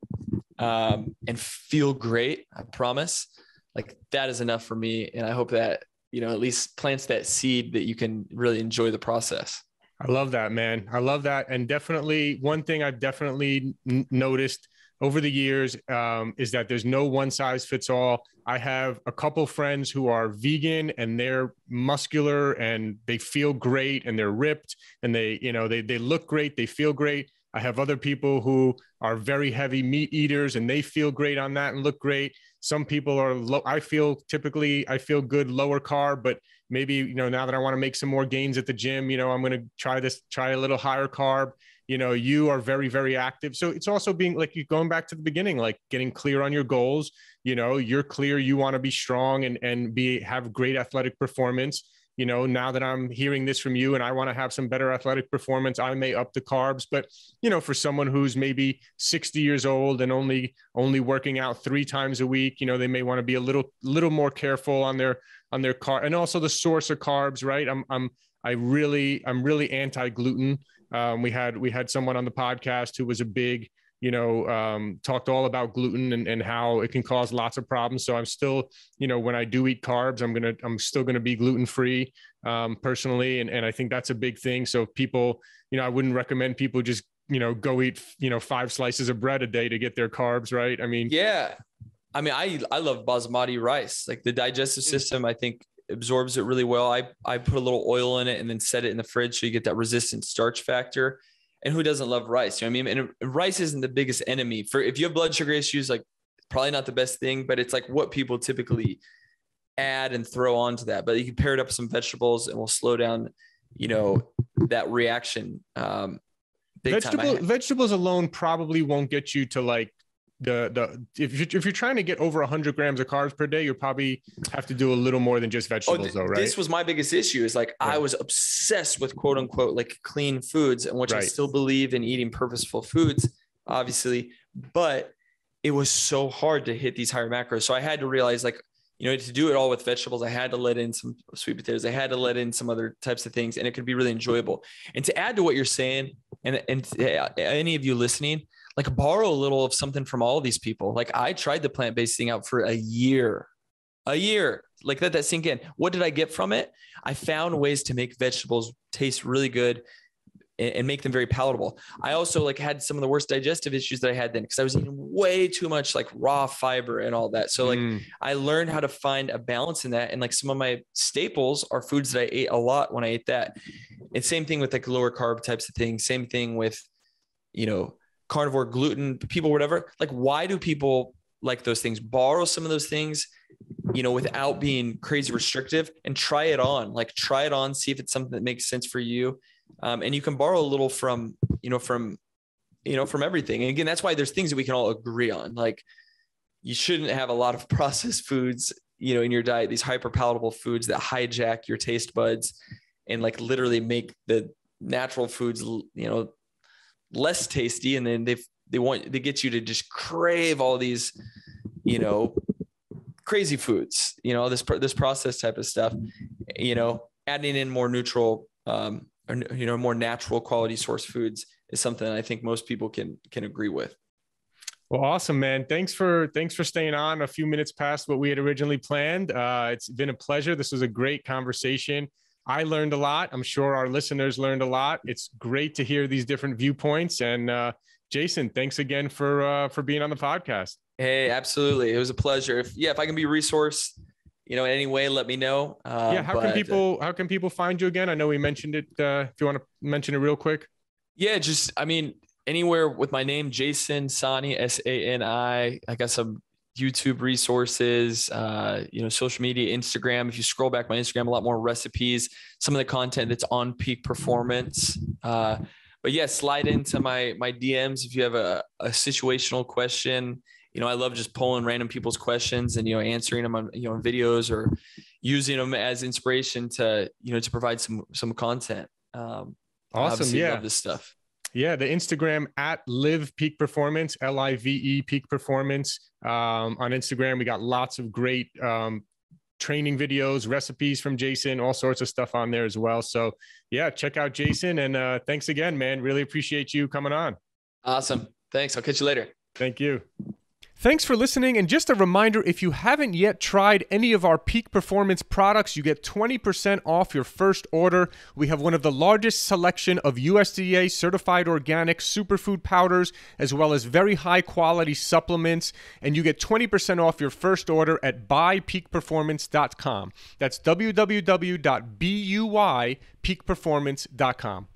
and feel great, I promise. Like that is enough for me. And I hope that, at least plants that seed that you can really enjoy the process. I love that, man. I love that. And definitely one thing I've definitely noticed over the years is that there's no one size fits all. I have a couple friends who are vegan and they're muscular and they feel great and they're ripped and they look great. They feel great. I have other people who are very heavy meat eaters and they feel great on that and look great. Some people are low. I feel good, lower carb, but maybe, now that I want to make some more gains at the gym, I'm going to try a little higher carb. You are very, very active. So it's also being like, you going back to the beginning, like getting clear on your goals. You're clear. You want to be strong and have great athletic performance. Now that I'm hearing this from you and I want to have some better athletic performance, I may up the carbs. But, for someone who's maybe 60 years old and only working out 3 times a week, they may want to be a little more careful on their carb, and also the source of carbs, right? I'm really anti-gluten. We had someone on the podcast who was a big, talked all about gluten and how it can cause lots of problems. So I'm still, when I do eat carbs, I'm still going to be gluten-free, personally. And I think that's a big thing. So people, I wouldn't recommend people just, go eat, 5 slices of bread a day to get their carbs, right? I mean, I love basmati rice. Like the digestive system, I think absorbs it really well. I put a little oil in it and then set it in the fridge so you get that resistant starch factor. And who doesn't love rice? You know what I mean? And rice isn't the biggest enemy for, if you have blood sugar issues, like probably not the best thing, but it's like what people typically add and throw onto that. But you can pair it up with some vegetables and we'll slow down, that reaction. Vegetables alone probably won't get you to like if you're trying to get over 100 grams of carbs per day, you'll probably have to do a little more than just vegetables though, right? This was my biggest issue is like, I was obsessed with quote unquote, like clean foods, and which I still believe in eating purposeful foods, obviously, but it was so hard to hit these higher macros. So I had to realize like, to do it all with vegetables, I had to let in some sweet potatoes. I had to let in some other types of things, and it could be really enjoyable. And to add to what you're saying, and any of you listening, like borrow a little of something from all of these people. Like I tried the plant-based thing out for a year, like let that sink in. What did I get from it? I found ways to make vegetables taste really good and make them very palatable. I also like had some of the worst digestive issues that I had then, because I was eating way too much like raw fiber and all that. So like I learned how to find a balance in that. And like some of my staples are foods that I ate a lot when I ate that. And same thing with like lower carb types of things. Same thing with, carnivore, gluten, people, whatever. Like, why do people like those things? Borrow some of those things, without being crazy restrictive, and try it on, see if it's something that makes sense for you. And you can borrow a little from everything. And again, that's why there's things that we can all agree on. Like you shouldn't have a lot of processed foods, in your diet, these hyper palatable foods that hijack your taste buds and like literally make the natural foods, less tasty. And then they get you to just crave all these, crazy foods, this processed type of stuff, adding in more neutral, or, more natural quality source foods is something I think most people can agree with. Well, awesome, man. Thanks for staying on a few minutes past what we had originally planned. It's been a pleasure. This was a great conversation. I learned a lot. I'm sure our listeners learned a lot. It's great to hear these different viewpoints. And Jason, thanks again for being on the podcast. Hey, absolutely. It was a pleasure. If I can be a resource, in any way, let me know. Yeah. How can people find you again? I know we mentioned it. If you want to mention it real quick. Yeah, anywhere with my name, Jason Sani, Sani. I got some YouTube resources, social media, Instagram. If you scroll back my Instagram, a lot more recipes, some of the content that's on Peak Performance. But yeah, slide into my DMs if you have a situational question. I love just pulling random people's questions and, answering them on, videos or using them as inspiration to provide some content. Awesome. Obviously love this stuff. Yeah, the Instagram at Live Peak Performance, LIVE Peak Performance. On Instagram, we got lots of great training videos, recipes from Jason, all sorts of stuff on there as well. So yeah, check out Jason. And thanks again, man. Really appreciate you coming on. Awesome. Thanks. I'll catch you later. Thank you. Thanks for listening, and just a reminder, if you haven't yet tried any of our Peak Performance products, you get 20% off your first order. We have one of the largest selection of USDA certified organic superfood powders, as well as very high quality supplements, and you get 20% off your first order at buypeakperformance.com. That's www.buypeakperformance.com.